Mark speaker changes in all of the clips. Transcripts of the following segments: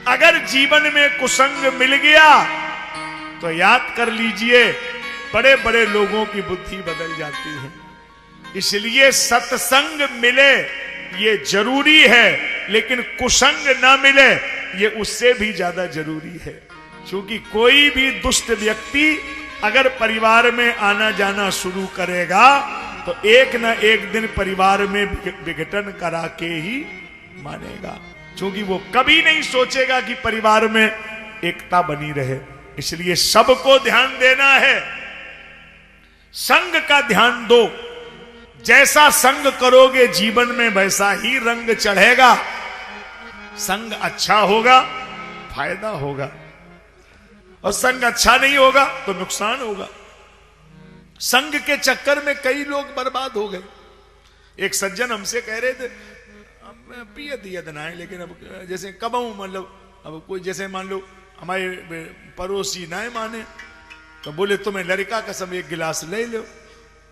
Speaker 1: अगर जीवन में कुसंग मिल गया तो याद कर लीजिए, बड़े बड़े लोगों की बुद्धि बदल जाती है। इसलिए सत्संग मिले ये जरूरी है, लेकिन कुसंग ना मिले ये उससे भी ज्यादा जरूरी है। क्योंकि कोई भी दुष्ट व्यक्ति अगर परिवार में आना जाना शुरू करेगा तो एक न एक दिन परिवार में विघटन करा के ही मानेगा। क्योंकि वो कभी नहीं सोचेगा कि परिवार में एकता बनी रहे। इसलिए सबको ध्यान देना है, संग का ध्यान दो। जैसा संग करोगे जीवन में वैसा ही रंग चढ़ेगा। संग अच्छा होगा फायदा होगा, और संग अच्छा नहीं होगा तो नुकसान होगा। संग के चक्कर में कई लोग बर्बाद हो गए। एक सज्जन हमसे कह रहे थे, पिया दिया दनाए, लेकिन अब जैसे कब मतलब अब कोई जैसे मान लो हमारे पड़ोसी ना माने तो बोले तुम्हें लड़का कसम एक गिलास ले लो।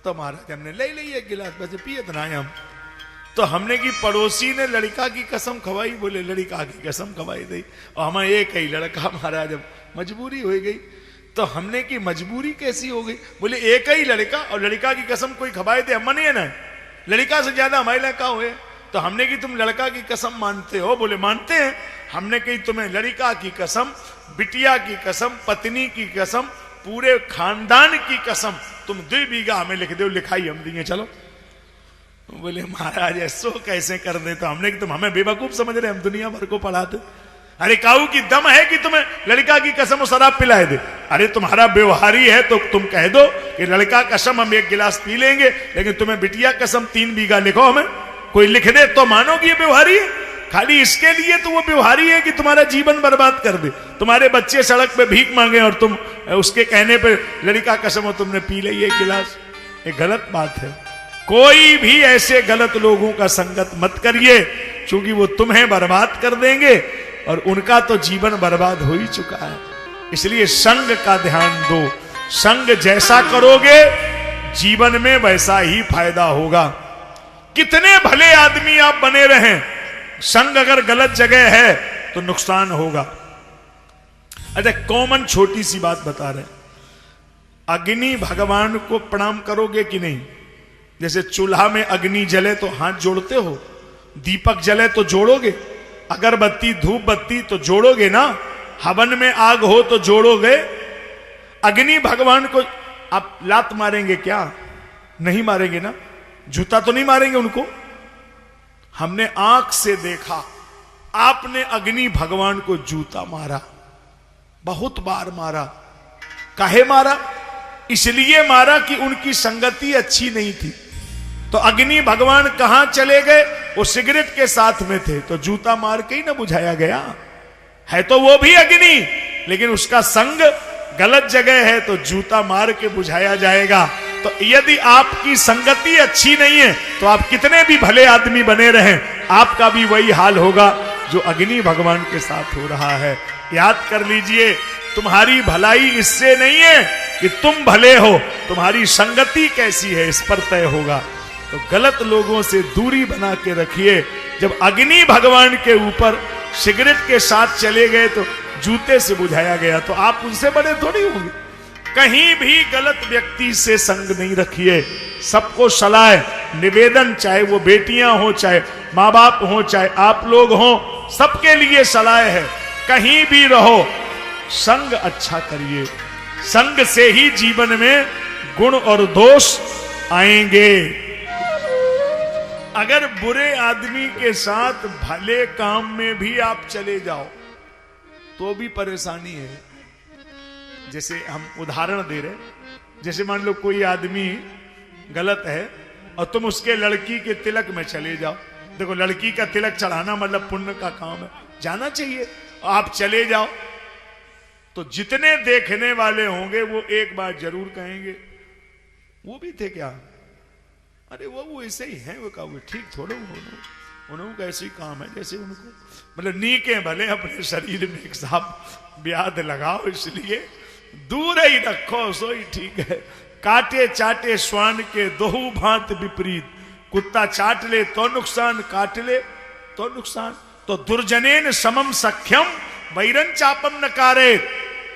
Speaker 1: तो महाराज हमने ले ली एक गिलास, बस पिए दनाए हम। तो हमने की पड़ोसी ने लड़का की कसम खवाई, बोले लड़का की कसम खवाई दी, और हमें एक ही लड़का महाराज अब मजबूरी हो गई। तो हमने की मजबूरी कैसी हो गई? बोले एक ही लड़का और लड़का की कसम कोई खवाए थे, हम नहीं ना, लड़का से ज्यादा हमारे लड़का हुए। तो हमने की तुम लड़का की कसम मानते हो? बोले मानते हैं। हमने कही तुम्हें लड़का की कसम, बिटिया की कसम, पत्नी की कसम, पूरे खानदान की कसम, तुम 2 बीघा हमें लिख दो, लिखाई हम दिए चलो। बोले महाराज ऐसो कैसे कर दे? तो हमने कि तुम हमें बेवकूफ समझ रहे, हम दुनिया भर को पढ़ाते। अरे काऊ की दम है कि तुम्हें लड़का की कसम और शराब पिलाए दे? अरे तुम्हारा व्यवहारी है तो तुम कह दो कि लड़का कसम हम 1 गिलास पी लेंगे, लेकिन तुम्हें बिटिया कसम 3 बीघा लिखो। हमें कोई लिख दे तो मानोगे ये व्यवहारी है? खाली इसके लिए तो वो व्यवहारी है कि तुम्हारा जीवन बर्बाद कर दे। तुम्हारे बच्चे सड़क पे भीख मांगे और तुम उसके कहने पे लड़का कसम और तुमने पी ली 1 गिलास। ये गलत बात है। कोई भी ऐसे गलत लोगों का संगत मत करिए, क्योंकि वो तुम्हें बर्बाद कर देंगे और उनका तो जीवन बर्बाद हो ही चुका है। इसलिए संग का ध्यान दो। संग जैसा करोगे जीवन में वैसा ही फायदा होगा। कितने भले आदमी आप बने रहें, संग अगर गलत जगह है तो नुकसान होगा। अच्छा कॉमन छोटी सी बात बता रहे, अग्नि भगवान को प्रणाम करोगे कि नहीं? जैसे चूल्हा में अग्नि जले तो हाथ जोड़ते हो, दीपक जले तो जोड़ोगे, अगरबत्ती धूप बत्ती तो जोड़ोगे ना, हवन में आग हो तो जोड़ोगे। अग्नि भगवान को आप लात मारेंगे क्या? नहीं मारेंगे ना। जूता तो नहीं मारेंगे उनको। हमने आंख से देखा, आपने अग्नि भगवान को जूता मारा, बहुत बार मारा। काहे मारा? इसलिए मारा कि उनकी संगति अच्छी नहीं थी। तो अग्नि भगवान कहां चले गए? वो सिगरेट के साथ में थे, तो जूता मार के ही ना बुझाया गया है। तो वो भी अग्नि, लेकिन उसका संग गलत जगह है तो जूता मार के बुझाया जाएगा। तो यदि आपकी संगति अच्छी नहीं है तो आप कितने भी भले आदमी बने रहें, आपका भी वही हाल होगा जो अग्नि भगवान के साथ हो रहा है। याद कर लीजिए, तुम्हारी भलाई इससे नहीं है कि तुम भले हो, तुम्हारी संगति कैसी है इस पर तय होगा। तो गलत लोगों से दूरी बना के रखिए। जब अग्नि भगवान के ऊपर सिगरेट के साथ चले गए तो जूते से बुझाया गया, तो आप उनसे बड़े थोड़ी होंगे। कहीं भी गलत व्यक्ति से संग नहीं रखिए। सबको सलाह निवेदन, चाहे वो बेटियां हो, चाहे माँ बाप हो, चाहे आप लोग हो, सबके लिए सलाह है, कहीं भी रहो संग अच्छा करिए। संग से ही जीवन में गुण और दोष आएंगे। अगर बुरे आदमी के साथ भले काम में भी आप चले जाओ तो भी परेशानी है। जैसे हम उदाहरण दे रहे, जैसे मान लो कोई आदमी गलत है और तुम उसके लड़की के तिलक में चले जाओ। देखो लड़की का तिलक चढ़ाना मतलब पुण्य का काम है, जाना चाहिए। आप चले जाओ तो जितने देखने वाले होंगे वो एक बार जरूर कहेंगे वो भी थे क्या? अरे वो ऐसे ही हैं। वो कहा ठीक थोड़े उनको ऐसे ही काम है जैसे उनको, मतलब नीके भले अपने शरीर में एक साफ ब्याद लगाओ, इसलिए दूर ही रखो, सो ही ठीक है। काटे चाटे श्वान के दोहू भांत विपरीत, कुत्ता चाट ले तो नुकसान, काट ले तो नुकसान। तो दुर्जनेन समम सख्यम वैरन चापम नकारे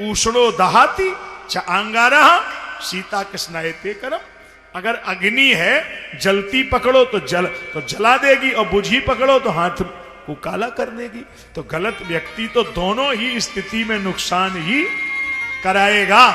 Speaker 1: ऊष्णो दहाती च अंगारा सीता कृष्णायते करम। अगर अग्नि है जलती पकड़ो तो जला देगी, और बुझी पकड़ो तो हाथ को काला कर देगी। तो गलत व्यक्ति तो दोनों ही स्थिति में नुकसान ही कराएगा।